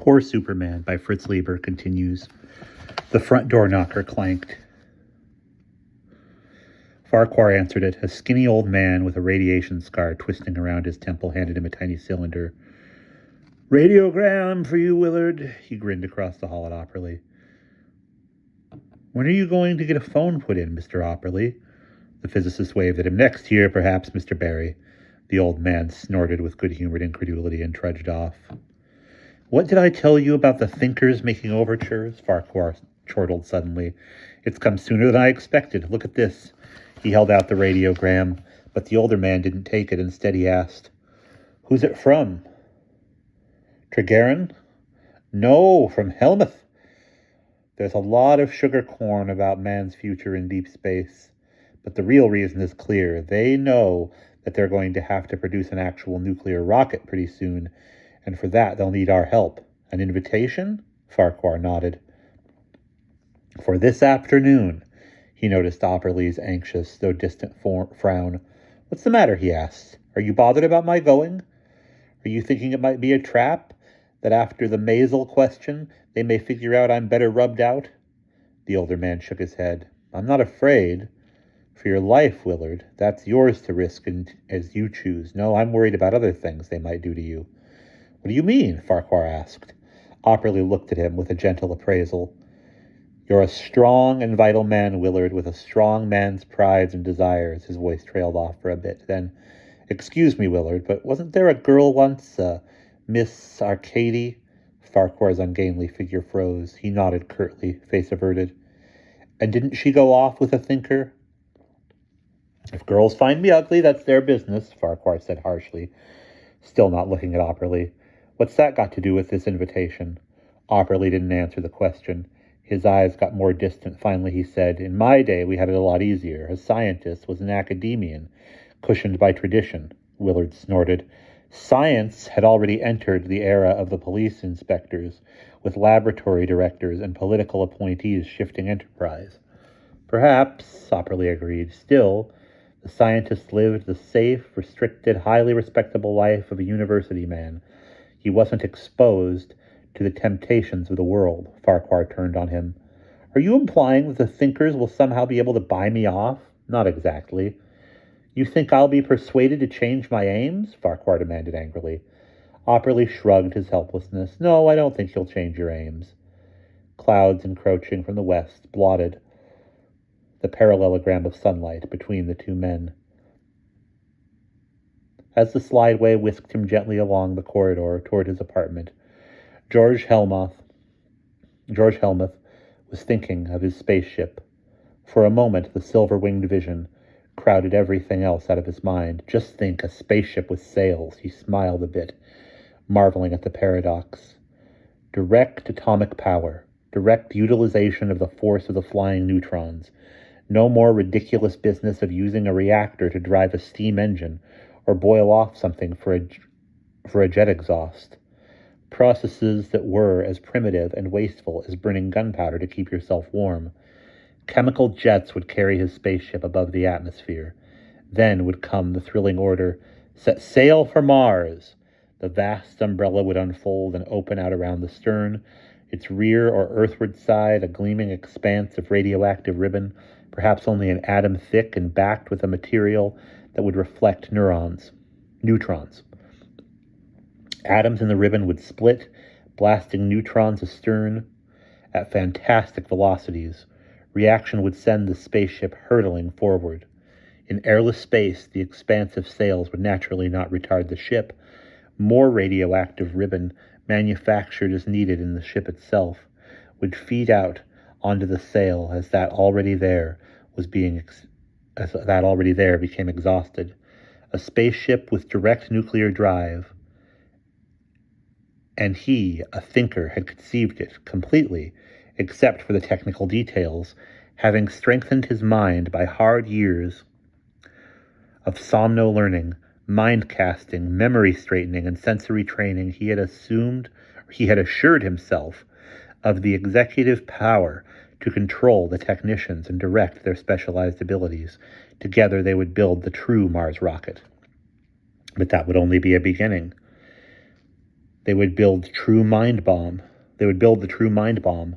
Poor Superman by Fritz Leiber continues. The front door knocker clanked. Farquhar answered it. A skinny old man with a radiation scar twisting around his temple handed him a tiny cylinder. "Radiogram for you, Willard," he grinned across the hall at Opperly. "When are you going to get a phone put in, Mr. Opperly?" The physicist waved at him. "Next year, perhaps, Mr. Barry." The old man snorted with good-humored incredulity and trudged off. "What did I tell you about the thinkers making overtures?" Farquhar chortled suddenly. "It's come sooner than I expected. Look at this." He held out the radiogram, but the older man didn't take it. Instead, he asked, "Who's it from?" "Tregarron?" "No, from Helmuth. There's a lot of sugar corn about man's future in deep space. But the real reason is clear. They know that they're going to have to produce an actual nuclear rocket pretty soon, and for that they'll need our help. An invitation?" Farquhar nodded. "For this afternoon." He noticed Opperly's anxious, though distant frown. "What's the matter?" he asked. "Are you bothered about my going? Are you thinking it might be a trap? That after the Maisel question, they may figure out I'm better rubbed out?" The older man shook his head. "I'm not afraid. For your life, Willard, that's yours to risk as you choose. No, I'm worried about other things they might do to you." "What do you mean?" Farquhar asked. Opperly looked at him with a gentle appraisal. "You're a strong and vital man, Willard, with a strong man's prides and desires." His voice trailed off for a bit. Then, "Excuse me, Willard, but wasn't there a girl once, Miss Arcady?" Farquhar's ungainly figure froze. He nodded curtly, face averted. "And didn't she go off with a thinker?" "If girls find me ugly, that's their business," Farquhar said harshly, still not looking at Opperly. "What's that got to do with this invitation?" Opperly didn't answer the question. His eyes got more distant. Finally he said, "In my day we had it a lot easier. A scientist was an academician, cushioned by tradition." Willard snorted. Science had already entered the era of the police inspectors, with laboratory directors and political appointees shifting enterprise. "Perhaps," Opperly agreed. "Still, the scientist lived the safe, restricted, highly respectable life of a university man. He wasn't exposed to the temptations of the world." Farquhar turned on him. "Are you implying that the thinkers will somehow be able to buy me off?" "Not exactly." "You think I'll be persuaded to change my aims?" Farquhar demanded angrily. Opperly shrugged his helplessness. "No, I don't think you'll change your aims." Clouds encroaching from the west blotted the parallelogram of sunlight between the two men. As the slideway whisked him gently along the corridor toward his apartment, George Helmuth was thinking of his spaceship. For a moment, the silver-winged vision crowded everything else out of his mind. Just think, a spaceship with sails. He smiled a bit, marveling at the paradox. Direct atomic power, direct utilization of the force of the flying neutrons. No more ridiculous business of using a reactor to drive a steam engine or boil off something for a jet exhaust. Processes that were as primitive and wasteful as burning gunpowder to keep yourself warm. Chemical jets would carry his spaceship above the atmosphere. Then would come the thrilling order, "Set sail for Mars." The vast umbrella would unfold and open out around the stern, its rear or earthward side a gleaming expanse of radioactive ribbon, perhaps only an atom thick and backed with a material that would reflect neutrons. Atoms in the ribbon would split, blasting neutrons astern at fantastic velocities. Reaction would send the spaceship hurtling forward. In airless space, the expansive sails would naturally not retard the ship. More radioactive ribbon, manufactured as needed in the ship itself, would feed out onto the sail as that already there became exhausted. A spaceship with direct nuclear drive. And he, a thinker, had conceived it completely, except for the technical details, having strengthened his mind by hard years of somno-learning, mind-casting, memory-straightening, and sensory training. He had assured himself of the executive power to control the technicians and direct their specialized abilities. Together they would build the true Mars rocket. But that would only be a beginning. They would build true mind bomb. They would build the true mind bomb.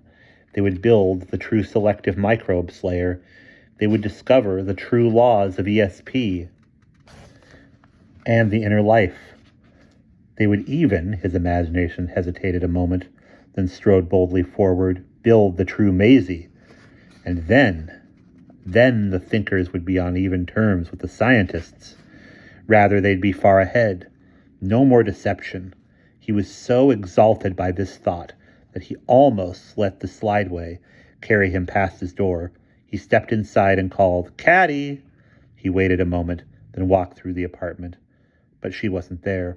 They would build the true selective microbe slayer. They would discover the true laws of ESP and the inner life. They would even, his imagination hesitated a moment, then strode boldly forward, build the true Maisie. And then the thinkers would be on even terms with the scientists. Rather, they'd be far ahead. No more deception. He was so exalted by this thought that he almost let the slideway carry him past his door. He stepped inside and called, "Caddy!" He waited a moment, then walked through the apartment. But she wasn't there.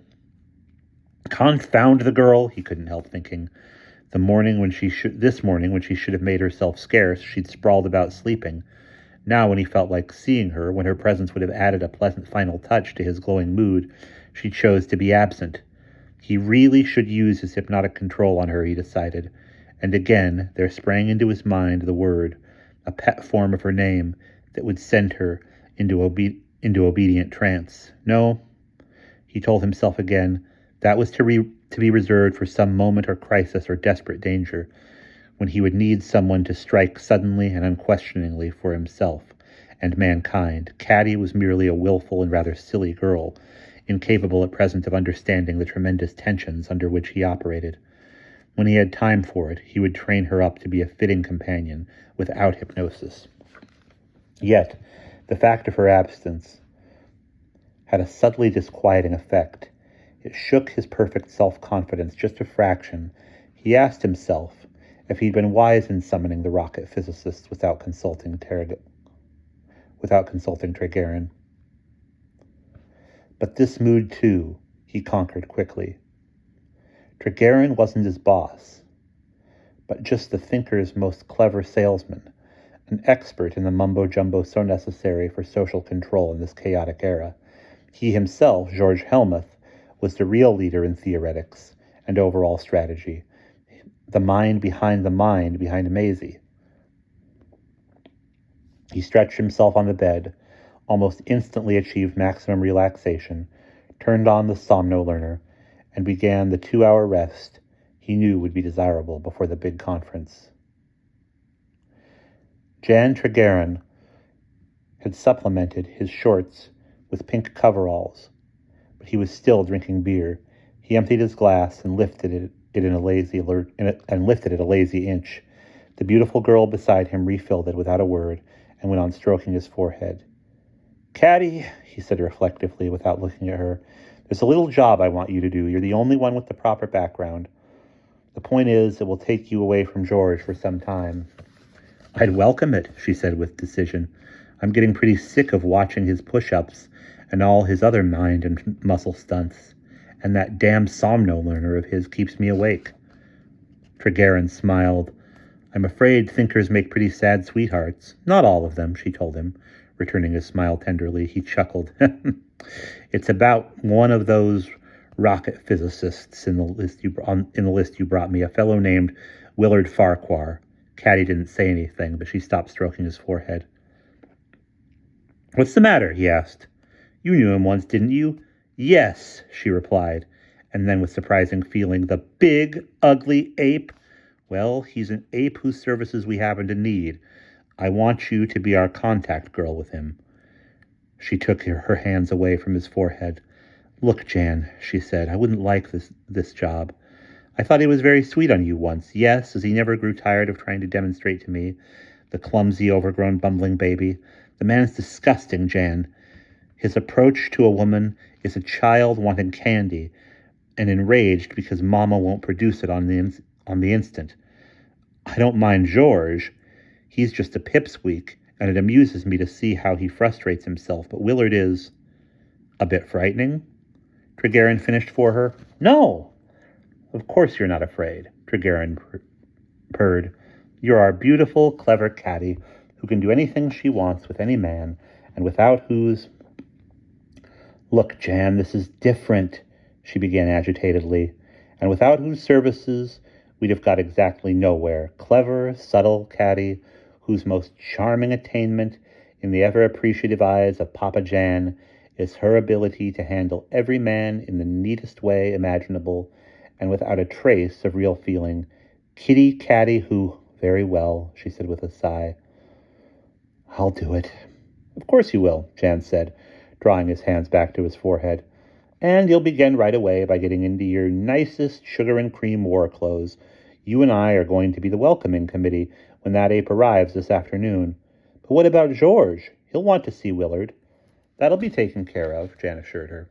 Confound the girl, he couldn't help thinking. This morning when she should have made herself scarce, she'd sprawled about sleeping. Now when he felt like seeing her, when her presence would have added a pleasant final touch to his glowing mood, she chose to be absent. He really should use his hypnotic control on her, he decided. And again there sprang into his mind the word, a pet form of her name, that would send her into obedient trance. No, he told himself again, that was to be reserved for some moment or crisis or desperate danger, when he would need someone to strike suddenly and unquestioningly for himself and mankind. Caddy was merely a willful and rather silly girl, incapable at present of understanding the tremendous tensions under which he operated. When he had time for it, he would train her up to be a fitting companion without hypnosis. Yet, the fact of her absence had a subtly disquieting effect. It shook his perfect self-confidence just a fraction. He asked himself if he'd been wise in summoning the rocket physicists without consulting Tregerin. But this mood, too, he conquered quickly. Tregerin wasn't his boss, but just the thinker's most clever salesman, an expert in the mumbo-jumbo so necessary for social control in this chaotic era. He himself, George Helmuth, was the real leader in theoretics and overall strategy, the mind behind Maisie. He stretched himself on the bed, almost instantly achieved maximum relaxation, turned on the somno-learner, and began the 2-hour rest he knew would be desirable before the big conference. Jan Tregerin had supplemented his shorts with pink coveralls, but he was still drinking beer. He emptied his glass and lifted it a lazy inch. The beautiful girl beside him refilled it without a word and went on stroking his forehead. "Caddy," he said reflectively without looking at her, "there's a little job I want you to do. You're the only one with the proper background. The point is, it will take you away from George for some time." "I'd welcome it," she said with decision. "I'm getting pretty sick of watching his push-ups and all his other mind and muscle stunts. And that damn somno-learner of his keeps me awake." Tregerin smiled. "I'm afraid thinkers make pretty sad sweethearts." "Not all of them," she told him, returning his smile tenderly. He chuckled. "It's about one of those rocket physicists in the list you brought me, a fellow named Willard Farquhar." Caddy didn't say anything, but she stopped stroking his forehead. "What's the matter?" he asked. "You knew him once, didn't you?" "Yes," she replied, and then with surprising feeling, "The big, ugly ape? Well, he's an ape whose services we happen to need. I want you to be our contact girl with him." She took her hands away from his forehead. "Look, Jan," she said, "I wouldn't like this job. I thought he was very sweet on you once. Yes, as he never grew tired of trying to demonstrate to me, the clumsy, overgrown, bumbling baby. The man's disgusting, Jan. His approach to a woman is a child wanting candy and enraged because Mama won't produce it on the instant. I don't mind George. He's just a pipsqueak, and it amuses me to see how he frustrates himself. But Willard is a bit frightening." Tregerin finished for her. "No, of course you're not afraid," Tregerin purred. "You're our beautiful, clever Caddy who can do anything she wants with any man, and without whose—" "Look, Jan, this is different," she began agitatedly, "and without whose services we'd have got exactly nowhere. Clever, subtle Caddy, whose most charming attainment in the ever-appreciative eyes of Papa Jan is her ability to handle every man in the neatest way imaginable and without a trace of real feeling. Kitty catty who, very well, she said with a sigh. I'll do it. Of course you will, Jan said, drawing his hands back to his forehead. And you'll begin right away by getting into your nicest sugar and cream war clothes. You and I are going to be the welcoming committee when that ape arrives this afternoon. But what about George? He'll want to see Willard. That'll be taken care of, Jan assured her.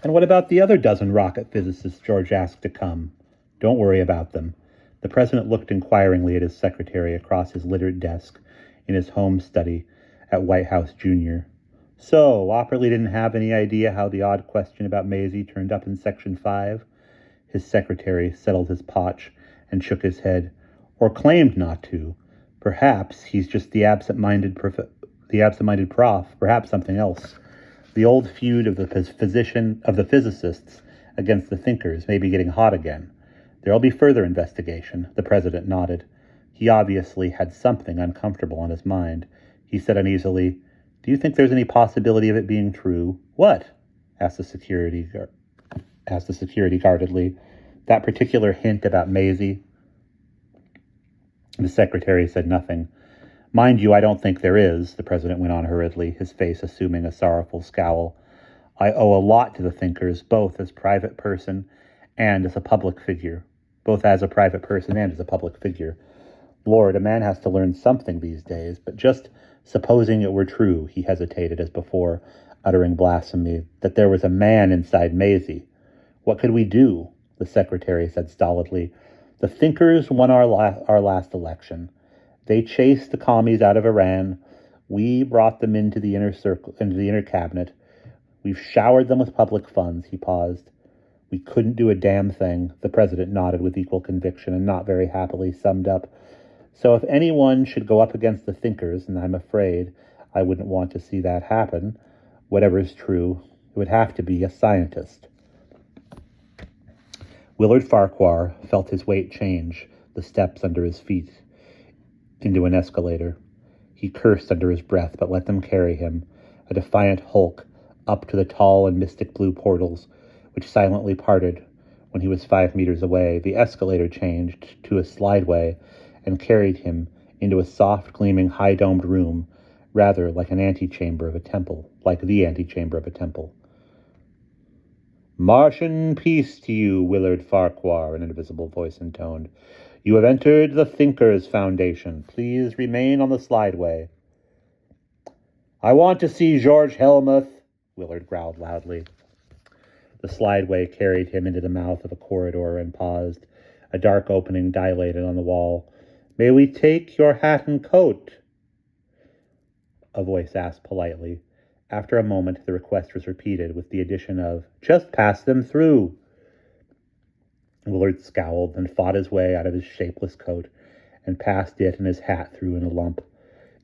And what about the other dozen rocket physicists George asked to come? Don't worry about them. The president looked inquiringly at his secretary across his littered desk in his home study at White House Junior. So, Opperly didn't have any idea how the odd question about Maisie turned up in Section 5? His secretary settled his potch and shook his head. Or claimed not to. Perhaps he's just the absent-minded prof, perhaps something else. The old feud of the physicists against the thinkers may be getting hot again. There'll be further investigation, the president nodded. He obviously had something uncomfortable on his mind. He said uneasily, Do you think there's any possibility of it being true? What? asked the security guardedly. That particular hint about Maisie? The secretary said nothing. Mind you, I don't think there is, the president went on hurriedly, his face assuming a sorrowful scowl. I owe a lot to the thinkers, both as a private person and as a public figure. Lord, a man has to learn something these days, but just supposing it were true, he hesitated as before, uttering blasphemy, that there was a man inside Maisie. What could we do? The secretary said stolidly. The thinkers won our last election. They chased the commies out of Iran. We brought them into the inner cabinet. We've showered them with public funds, he paused. We couldn't do a damn thing, the president nodded with equal conviction and not very happily summed up. So if anyone should go up against the thinkers, and I'm afraid I wouldn't want to see that happen, whatever is true, it would have to be a scientist. Willard Farquhar felt his weight change the steps under his feet into an escalator. He cursed under his breath, but let them carry him, a defiant hulk, up to the tall and mystic blue portals, which silently parted when he was 5 meters away. The escalator changed to a slideway and carried him into a soft, gleaming, high-domed room, rather like the antechamber of a temple. Martian peace to you, Willard Farquhar, an invisible voice intoned. You have entered the Thinkers Foundation. Please remain on the slideway. I want to see George Helmuth, Willard growled loudly. The slideway carried him into the mouth of a corridor and paused. A dark opening dilated on the wall. May we take your hat and coat? A voice asked politely. After a moment, the request was repeated with the addition of, just pass them through. Willard scowled and fought his way out of his shapeless coat and passed it and his hat through in a lump.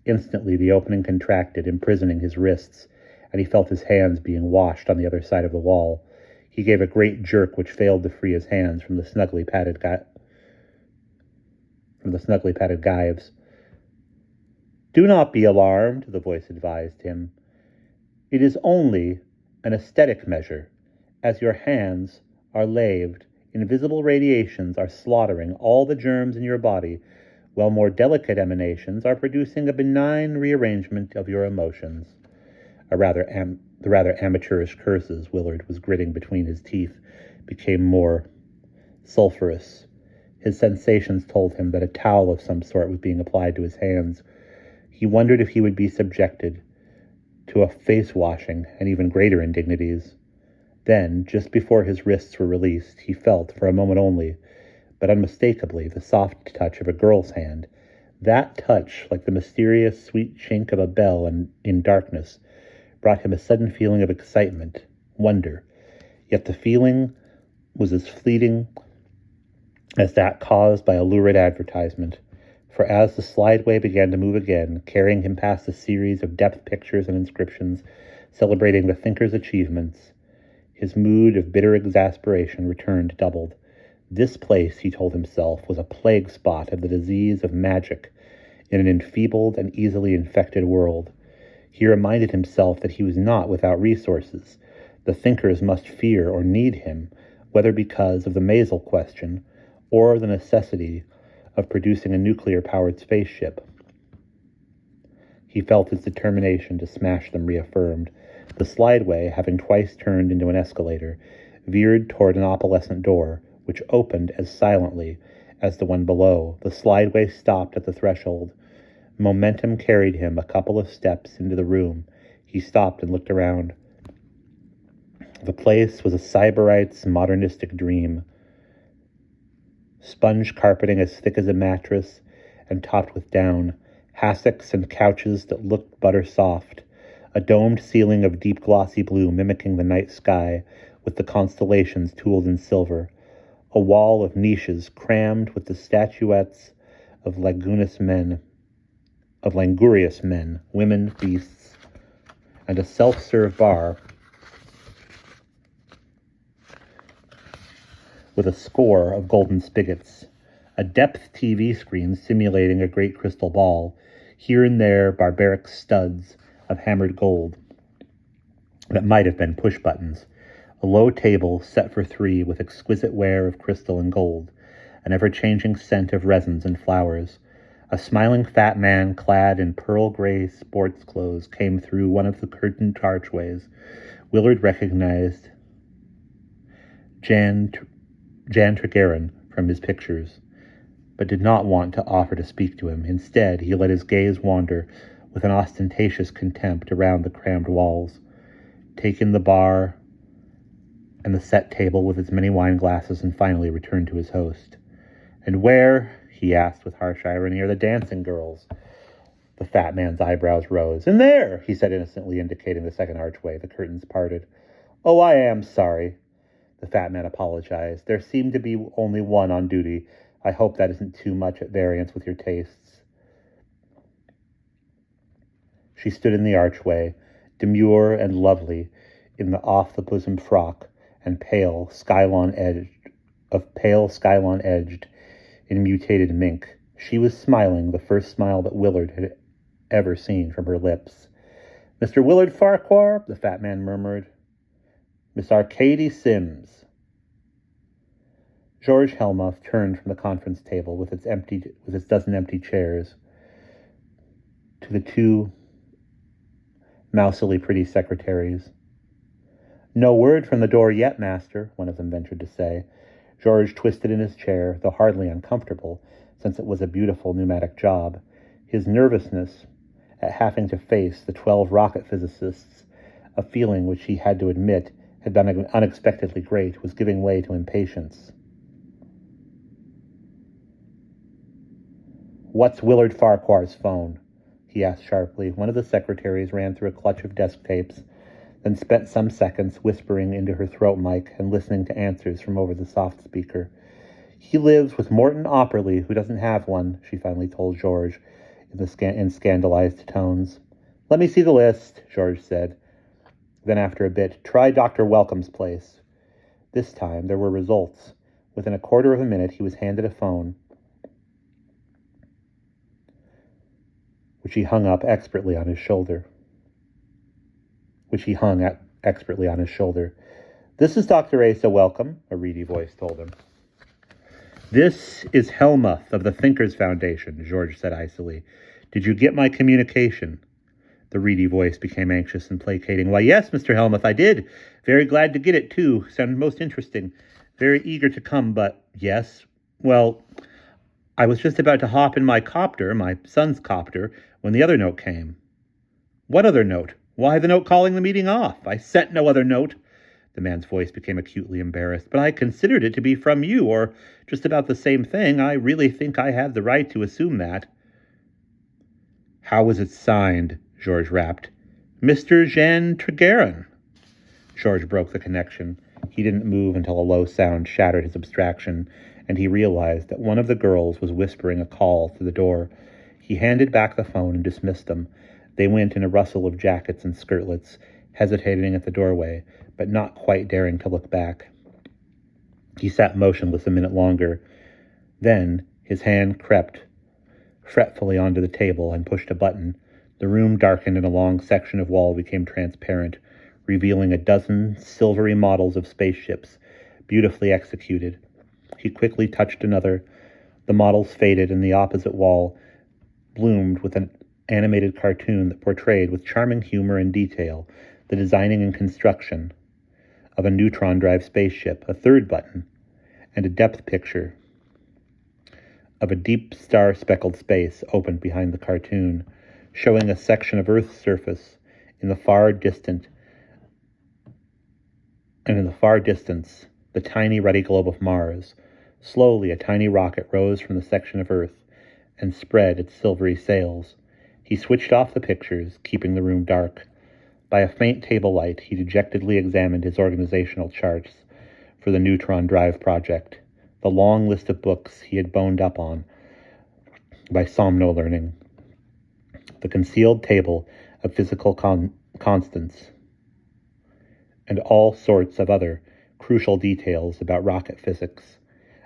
Instantly, the opening contracted, imprisoning his wrists, and he felt his hands being washed on the other side of the wall. He gave a great jerk which failed to free his hands from the snugly padded gyves. Do not be alarmed, the voice advised him. It is only an aesthetic measure. As your hands are laved, invisible radiations are slaughtering all the germs in your body, while more delicate emanations are producing a benign rearrangement of your emotions. The rather amateurish curses Willard was gritting between his teeth became more sulphurous. His sensations told him that a towel of some sort was being applied to his hands. He wondered if he would be subjected to a face washing and even greater indignities. Then, just before his wrists were released, he felt, for a moment only, but unmistakably, the soft touch of a girl's hand. That touch, like the mysterious, sweet chink of a bell in darkness, brought him a sudden feeling of excitement, wonder. Yet the feeling was as fleeting as that caused by a lurid advertisement. For as the slideway began to move again, carrying him past a series of depth pictures and inscriptions celebrating the thinker's achievements, his mood of bitter exasperation returned doubled. This place, he told himself, was a plague spot of the disease of magic in an enfeebled and easily infected world. He reminded himself that he was not without resources, The thinkers must fear or need him, whether because of the Maisel question or the necessity of producing a nuclear-powered spaceship. He felt his determination to smash them reaffirmed. The slideway, having twice turned into an escalator, veered toward an opalescent door, which opened as silently as the one below. The slideway stopped at the threshold. Momentum carried him a couple of steps into the room. He stopped and looked around. The place was a sybarite's modernistic dream. Sponge carpeting as thick as a mattress and topped with down, hassocks and couches that looked butter soft, a domed ceiling of deep glossy blue mimicking the night sky with the constellations tooled in silver, a wall of niches crammed with the statuettes of langurious men, women, beasts, and a self-serve bar with a score of golden spigots, a depth TV screen simulating a great crystal ball, here and there barbaric studs of hammered gold that might have been push buttons, a low table set for three with exquisite ware of crystal and gold, an ever-changing scent of resins and flowers. A smiling fat man clad in pearl-gray sports clothes came through one of the curtained archways. Willard recognized Jan Tregerin from his pictures, but did not want to offer to speak to him. Instead, he let his gaze wander with an ostentatious contempt around the crammed walls, take in the bar and the set table with its many wine glasses, and finally returned to his host. "And where," he asked with harsh irony, "are the dancing girls?" The fat man's eyebrows rose. "In there," he said innocently, indicating the second archway. The curtains parted. "Oh, I am sorry." The fat man apologized. "There seemed to be only one on duty. I hope that isn't too much at variance with your tastes." She stood in the archway, demure and lovely, in the off-the-bosom frock and pale skylon edged in mutated mink. She was smiling, the first smile that Willard had ever seen from her lips. "Mr. Willard Farquhar," the fat man murmured. "Miss Arcady Sims." George Helmuth turned from the conference table with its dozen empty chairs to the two mousily pretty secretaries. "No word from the door yet, master," one of them ventured to say. George twisted in his chair, though hardly uncomfortable, since it was a beautiful pneumatic job. His nervousness at having to face the 12 rocket physicists, a feeling which he had to admit had been unexpectedly great, was giving way to impatience. "What's Willard Farquhar's phone?" he asked sharply. One of the secretaries ran through a clutch of desk tapes, then spent some seconds whispering into her throat mic and listening to answers from over the soft speaker. "He lives with Morton Opperly, who doesn't have one," she finally told George in scandalized tones. "Let me see the list," George said. Then after a bit, "Try Dr. Welcome's place." This time there were results. Within a quarter of a minute he was handed a phone, which he hung expertly on his shoulder. "This is Dr. Asa Welcome," a reedy voice told him. "This is Helmuth of the Thinkers Foundation," George said icily. "Did you get my communication?" The reedy voice became anxious and placating. "Why, yes, Mr. Helmuth, I did. Very glad to get it, too. Sounded most interesting. Very eager to come, but yes. Well, I was just about to hop in my copter, my son's copter, when the other note came." "What other note?" "Why, the note calling the meeting off. I sent no other note." The man's voice became acutely embarrassed. "But I considered it to be from you, or just about the same thing. I really think I had the right to assume that." "How was it signed?" George rapped. "Mr. Jan Tregerin." George broke the connection. He didn't move until a low sound shattered his abstraction, and he realized that one of the girls was whispering a call through the door. He handed back the phone and dismissed them. They went in a rustle of jackets and skirtlets, hesitating at the doorway, but not quite daring to look back. He sat motionless a minute longer. Then his hand crept fretfully onto the table and pushed a button. The room darkened and a long section of wall became transparent. revealing a dozen silvery models of spaceships, beautifully executed. He quickly touched another. The models faded, and the opposite wall bloomed with an animated cartoon that portrayed with charming humor and detail the designing and construction of a neutron drive spaceship. A third button, and a depth picture of a deep star-speckled space opened behind the cartoon, showing a section of Earth's surface in the far distance, the tiny ruddy globe of Mars. Slowly, a tiny rocket rose from the section of Earth and spread its silvery sails. He switched off the pictures, keeping the room dark. By a faint table light, he dejectedly examined his organizational charts for the neutron drive project, the long list of books he had boned up on by somno-learning, the concealed table of physical constants, and all sorts of other crucial details about rocket physics.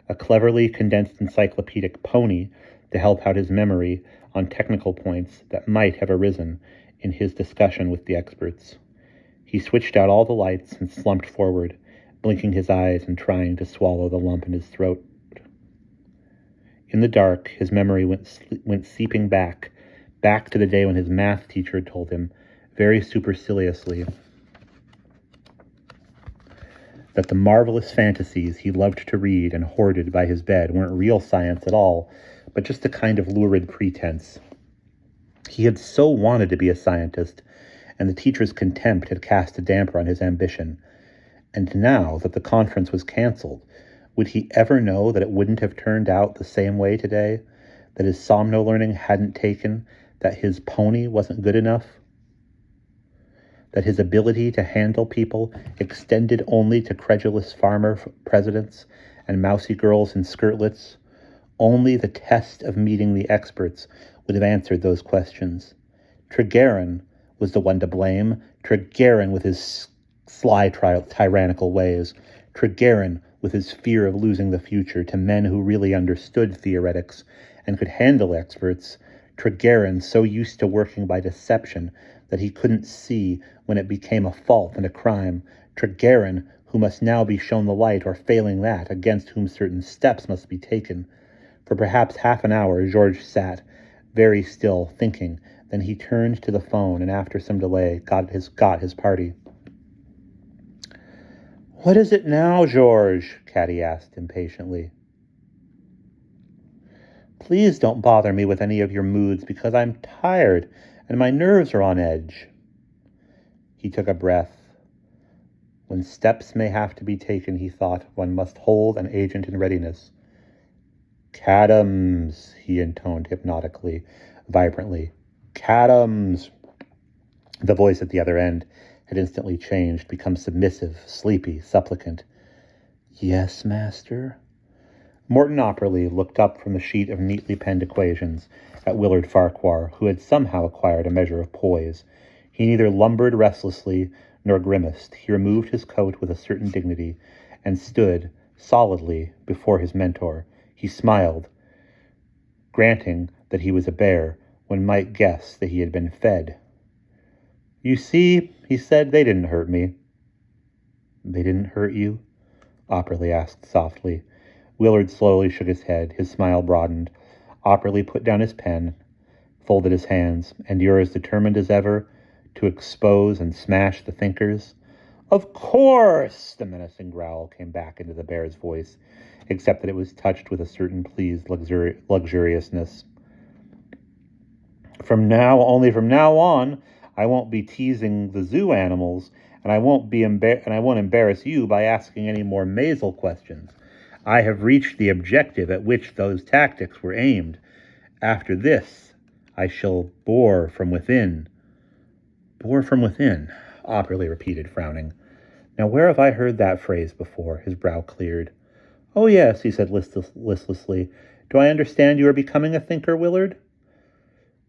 A cleverly condensed encyclopedic pony to help out his memory on technical points that might have arisen in his discussion with the experts. He switched out all the lights and slumped forward, blinking his eyes and trying to swallow the lump in his throat. In the dark, his memory went seeping back to the day when his math teacher had told him, very superciliously, that the marvelous fantasies he loved to read and hoarded by his bed weren't real science at all, but just a kind of lurid pretense. He had so wanted to be a scientist, and the teacher's contempt had cast a damper on his ambition. And now that the conference was canceled, would he ever know that it wouldn't have turned out the same way today? That his somno-learning hadn't taken? That his pony wasn't good enough? That his ability to handle people extended only to credulous farmer presidents and mousy girls in skirtlets? Only the test of meeting the experts would have answered those questions. Trigerin was the one to blame. Trigerin with his sly tyrannical ways. Trigerin with his fear of losing the future to men who really understood theoretics and could handle experts. Trigerin so used to working by deception that he couldn't see when it became a fault and a crime. Trigerin, who must now be shown the light, or failing that, against whom certain steps must be taken. For perhaps half an hour, George sat, very still, thinking. Then he turned to the phone, and after some delay, got his party. "What is it now, George?" Caddy asked impatiently. "Please don't bother me with any of your moods, because I'm tired and my nerves are on edge." He took a breath. When steps may have to be taken, he thought, one must hold an agent in readiness. "Cadams," he intoned hypnotically, vibrantly. "Cadams." The voice at the other end had instantly changed, become submissive, sleepy, supplicant. "Yes, master?" Morton Opperly looked up from the sheet of neatly penned equations at Willard Farquhar, who had somehow acquired a measure of poise. He neither lumbered restlessly nor grimaced. He removed his coat with a certain dignity and stood solidly before his mentor. He smiled, granting that he was a bear. One might guess that he had been fed. "You see," he said, "they didn't hurt me." "They didn't hurt you?" Opperly asked softly. Willard slowly shook his head. His smile broadened. Opperly put down his pen, folded his hands. "And you're as determined as ever to expose and smash the thinkers?" "Of course!" The menacing growl came back into the bear's voice, except that it was touched with a certain pleased luxuriousness. From now on, I won't be teasing the zoo animals, and I won't embarrass you by asking any more Maisel questions. I have reached the objective at which those tactics were aimed. After this, I shall bore from within." "Bore from within," Opperly repeated, frowning. "Now where have I heard that phrase before?" His brow cleared. "Oh yes," he said listlessly. "Do I understand you are becoming a thinker, Willard?"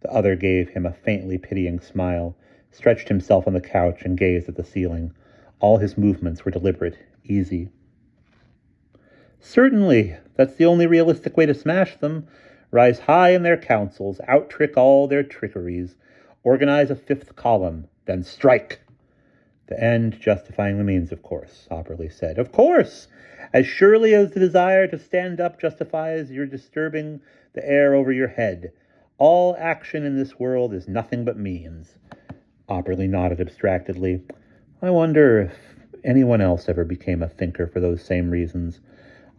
The other gave him a faintly pitying smile, stretched himself on the couch, and gazed at the ceiling. All his movements were deliberate, easy. "Certainly. That's the only realistic way to smash them. Rise high in their councils, out-trick all their trickeries, organize a fifth column, then strike." The end justifying the means, of course, Opperly said. Of course! As surely as the desire to stand up justifies your disturbing the air over your head. All action in this world is nothing but means. Opperly nodded abstractedly. I wonder if anyone else ever became a thinker for those same reasons.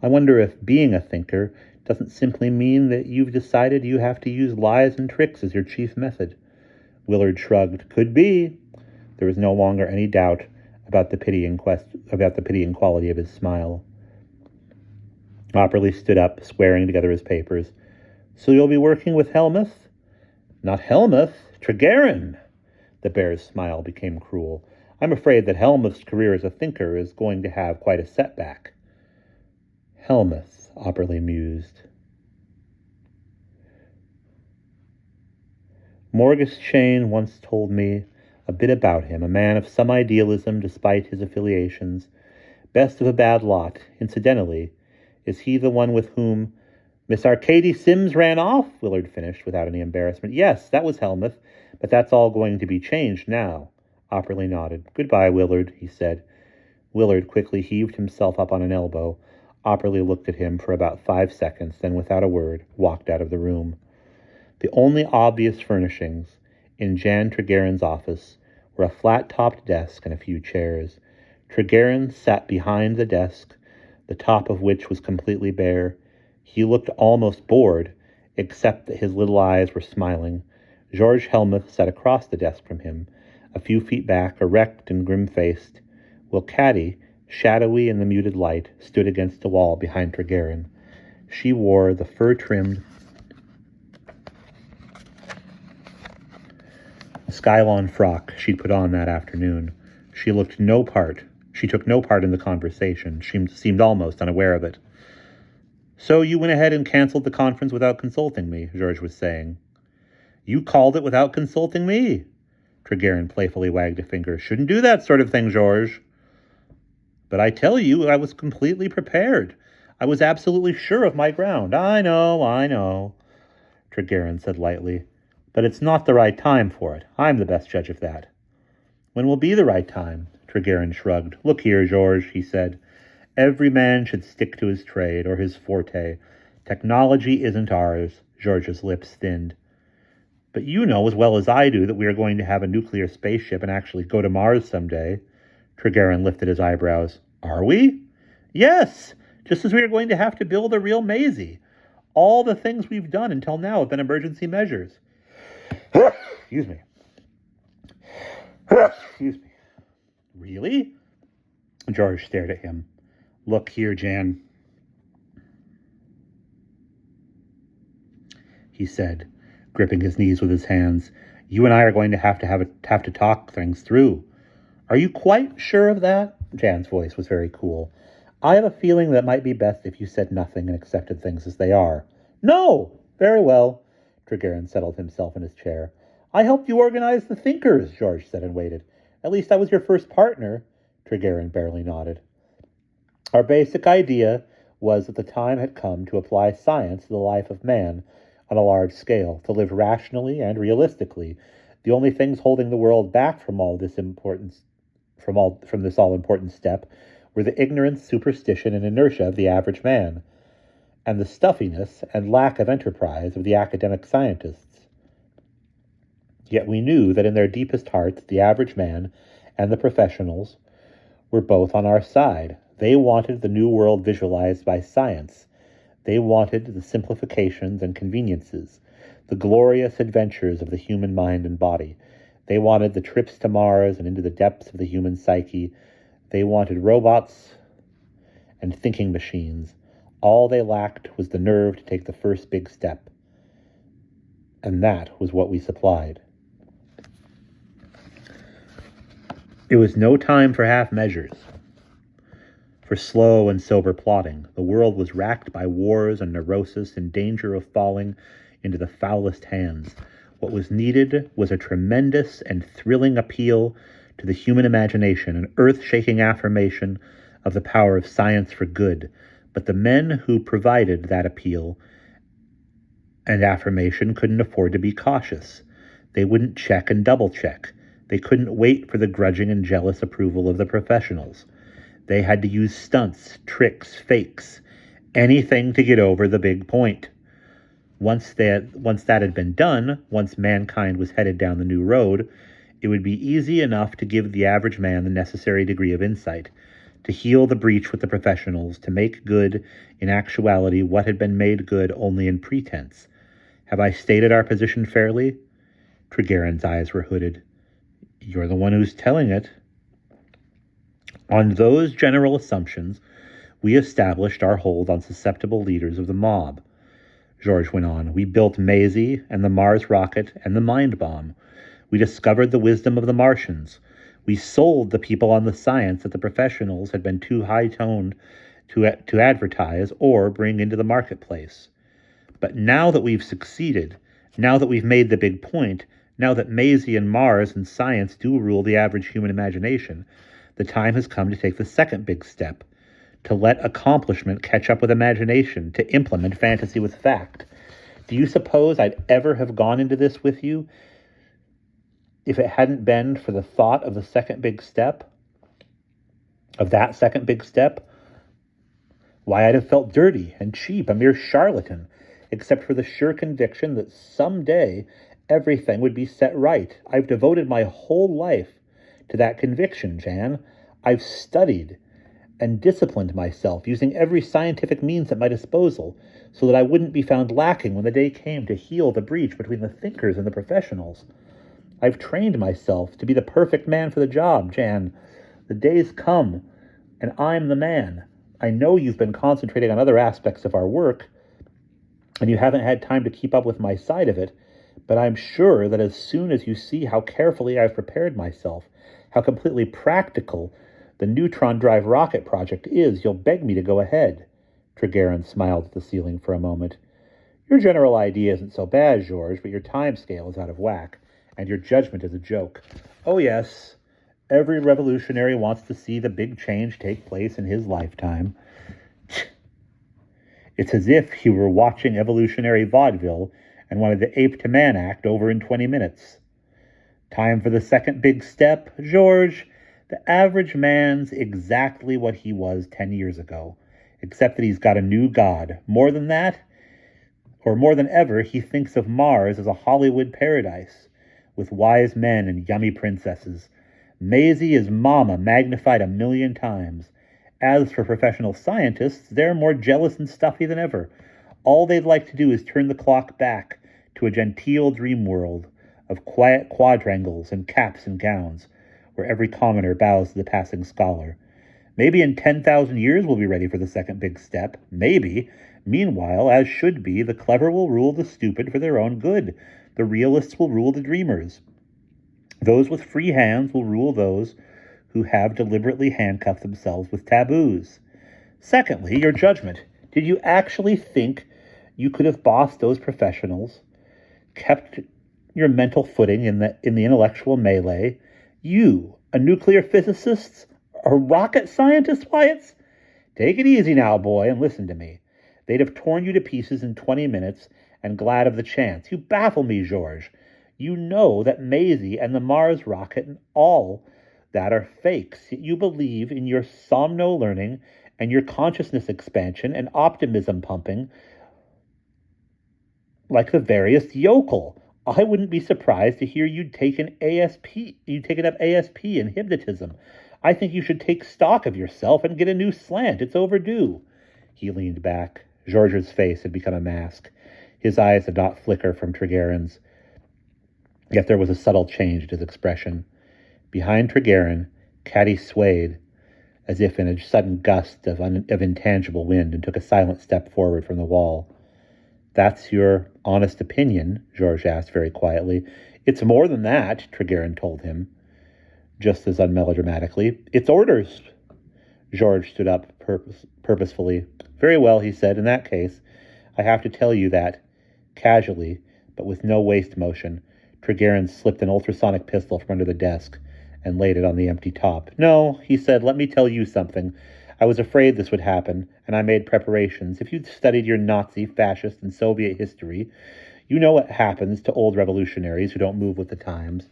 I wonder if being a thinker doesn't simply mean that you've decided you have to use lies and tricks as your chief method. Willard shrugged. Could be. There was no longer any doubt about the pitying quality of his smile. Opperly stood up, squaring together his papers. So you'll be working with Helmuth? Not Helmuth, Tregerin. The bear's smile became cruel. I'm afraid that Helmuth's career as a thinker is going to have quite a setback. Helmuth, Opperly mused. Morgus Cheyne once told me a bit about him, a man of some idealism despite his affiliations. Best of a bad lot. Incidentally, is he the one with whom Miss Arcady Sims ran off? Willard finished without any embarrassment. Yes, that was Helmuth, but that's all going to be changed now. Opperly nodded. Goodbye, Willard, he said. Willard quickly heaved himself up on an elbow. Opperly looked at him for about 5 seconds, then without a word, walked out of the room. The only obvious furnishings in Jan Tregerin's office were a flat-topped desk and a few chairs. Tregerin sat behind the desk, the top of which was completely bare. He looked almost bored, except that his little eyes were smiling. George Helmuth sat across the desk from him, a few feet back, erect and grim-faced, while Caddy, shadowy in the muted light, stood against the wall behind Tregerin. She wore the fur-trimmed Skylon frock she'd put on that afternoon. She took no part in the conversation. She seemed almost unaware of it. So you went ahead and canceled the conference without consulting me, George was saying. You called it without consulting me. Tregerin playfully wagged a finger. Shouldn't do that sort of thing, George. But I tell you, I was completely prepared. I was absolutely sure of my ground. I know, Tregerin said lightly. But it's not the right time for it. I'm the best judge of that. When will be the right time? Tregerin shrugged. Look here, George, he said. Every man should stick to his trade or his forte. Technology isn't ours. George's lips thinned. But you know as well as I do that we are going to have a nuclear spaceship and actually go to Mars someday. Tregerin lifted his eyebrows. Are we? Yes, just as we are going to have to build a real Maisie. All the things we've done until now have been emergency measures. Excuse me. Excuse me. Really? George stared at him. Look here, Jan, he said, gripping his knees with his hands. You and I are going to have to talk things through. Are you quite sure of that? Jan's voice was very cool. I have a feeling that it might be best if you said nothing and accepted things as they are. No! Very well. Tregerin settled himself in his chair. I helped you organize the thinkers, George said and waited. At least I was your first partner. Tregerin barely nodded. Our basic idea was that the time had come to apply science to the life of man on a large scale, to live rationally and realistically. The only things holding the world back from this all-important step were the ignorance, superstition, and inertia of the average man, and the stuffiness and lack of enterprise of the academic scientists. Yet we knew that in their deepest hearts, the average man and the professionals were both on our side. They wanted the new world visualized by science. They wanted the simplifications and conveniences, the glorious adventures of the human mind and body. They wanted the trips to Mars and into the depths of the human psyche. They wanted robots and thinking machines. All they lacked was the nerve to take the first big step. And that was what we supplied. It was no time for half measures, for slow and sober plotting. The world was racked by wars and neurosis, in danger of falling into the foulest hands. What was needed was a tremendous and thrilling appeal to the human imagination, an earth-shaking affirmation of the power of science for good. But the men who provided that appeal and affirmation couldn't afford to be cautious. They wouldn't check and double-check. They couldn't wait for the grudging and jealous approval of the professionals. They had to use stunts, tricks, fakes, anything to get over the big point. Once that had been done, once mankind was headed down the new road, it would be easy enough to give the average man the necessary degree of insight, to heal the breach with the professionals, to make good in actuality what had been made good only in pretense. Have I stated our position fairly? Treguerin's eyes were hooded. You're the one who's telling it. On those general assumptions, we established our hold on susceptible leaders of the mob. George went on. We built Maisie and the Mars rocket and the mind bomb. We discovered the wisdom of the Martians. We sold the people on the science that the professionals had been too high-toned to advertise or bring into the marketplace. But now that we've succeeded, now that we've made the big point, now that Maisie and Mars and science do rule the average human imagination, the time has come to take the second big step, to let accomplishment catch up with imagination, to implement fantasy with fact. Do you suppose I'd ever have gone into this with you if it hadn't been for the thought of the second big step? Of that second big step? Why, I'd have felt dirty and cheap, a mere charlatan, except for the sure conviction that someday everything would be set right. I've devoted my whole life to that conviction, Jan. I've studied and disciplined myself, using every scientific means at my disposal, so that I wouldn't be found lacking when the day came to heal the breach between the thinkers and the professionals. I've trained myself to be the perfect man for the job, Jan. The day's come, and I'm the man. I know you've been concentrating on other aspects of our work, and you haven't had time to keep up with my side of it, but I'm sure that as soon as you see how carefully I've prepared myself, how completely practical the neutron drive rocket project is, you'll beg me to go ahead. Treguerin smiled at the ceiling for a moment. Your general idea isn't so bad, George, but your time scale is out of whack, and your judgment is a joke. Oh yes, every revolutionary wants to see the big change take place in his lifetime. It's as if he were watching evolutionary vaudeville and wanted the ape-to-man act over in 20 minutes. Time for the second big step, George. The average man's exactly what he was 10 years ago, except that he's got a new god. More than that, or more than ever, he thinks of Mars as a Hollywood paradise, with wise men and yummy princesses. Maisie is mama magnified 1,000,000 times. As for professional scientists, they're more jealous and stuffy than ever. All they'd like to do is turn the clock back to a genteel dream world of quiet quadrangles and caps and gowns, where every commoner bows to the passing scholar. Maybe in 10,000 years we'll be ready for the second big step. Maybe. Meanwhile, as should be, the clever will rule the stupid for their own good. The realists will rule the dreamers. Those with free hands will rule those who have deliberately handcuffed themselves with taboos. Secondly, your judgment. Did you actually think you could have bossed those professionals, kept your mental footing in the intellectual melee? You, a nuclear physicist, a rocket scientist, Wyatts? Take it easy now, boy, and listen to me. They'd have torn you to pieces in 20 minutes and glad of the chance. You baffle me, George. You know that Maisie and the Mars rocket and all that are fakes. You believe in your somno learning and your consciousness expansion and optimism pumping like the veriest yokel. I wouldn't be surprised to hear you'd taken up ASP and hypnotism. I think you should take stock of yourself and get a new slant. It's overdue. He leaned back. George's face had become a mask. His eyes did not flicker from Treguerin's. Yet there was a subtle change in his expression. Behind Treguerin, Caddy swayed, as if in a sudden gust of intangible wind, and took a silent step forward from the wall. That's your honest opinion? George asked very quietly. It's more than that, Treguerin told him, just as unmelodramatically. It's orders. George stood up purposefully. Very well, he said. In that case, I have to tell you that, casually, but with no waste motion, Treguerin slipped an ultrasonic pistol from under the desk and laid it on the empty top. No, he said, let me tell you something. I was afraid this would happen, and I made preparations. If you'd studied your Nazi, fascist, and Soviet history, you know what happens to old revolutionaries who don't move with the times.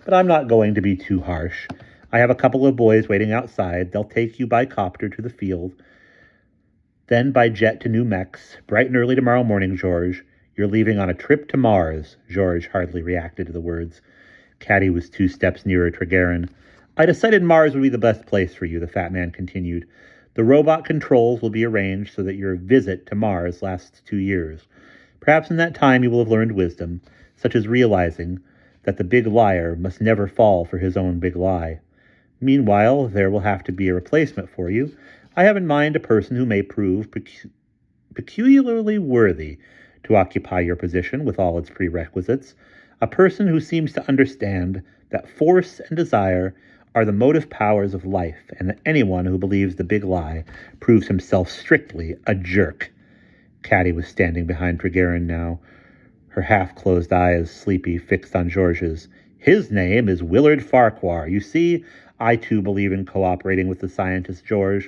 but I'm not going to be too harsh. I have a couple of boys waiting outside. They'll take you by copter to the field, then by jet to New Mex. Bright and early tomorrow morning, George. You're leaving on a trip to Mars. George hardly reacted to the words. Caddy was 2 steps nearer Tregarin. I decided Mars would be the best place for you, the fat man continued. The robot controls will be arranged so that your visit to Mars lasts 2 years. Perhaps in that time you will have learned wisdom, such as realizing that the big liar must never fall for his own big lie. Meanwhile, there will have to be a replacement for you. I have in mind a person who may prove peculiarly worthy to occupy your position with all its prerequisites, a person who seems to understand that force and desire are the motive powers of life, and that anyone who believes the big lie proves himself strictly a jerk. Caddy was standing behind Tregarin now, her half-closed eyes, sleepy, fixed on George's. His name is Willard Farquhar. You see, I too believe in cooperating with the scientist, George,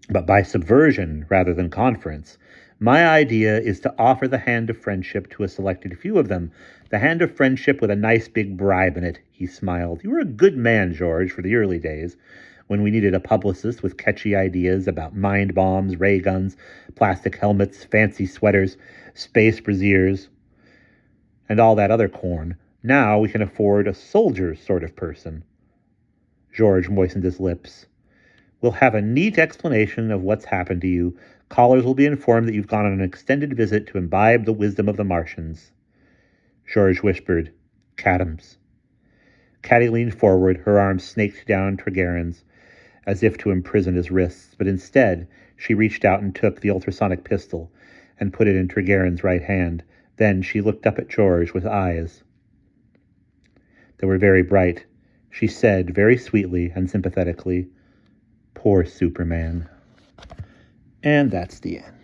but by subversion rather than conference. My idea is to offer the hand of friendship to a selected few of them. The hand of friendship with a nice big bribe in it. He smiled. You were a good man, George, for the early days, when we needed a publicist with catchy ideas about mind bombs, ray guns, plastic helmets, fancy sweaters, space brassiers, and all that other corn. Now we can afford a soldier sort of person. George moistened his lips. We'll have a neat explanation of what's happened to you. Callers will be informed that you've gone on an extended visit to imbibe the wisdom of the Martians. George whispered, Cadams. Caddy leaned forward, her arms snaked down Tregarin's, as if to imprison his wrists, but instead she reached out and took the ultrasonic pistol and put it in Tregarin's right hand. Then she looked up at George with eyes that were very bright. She said, very sweetly and sympathetically, Poor Superman. And that's the end.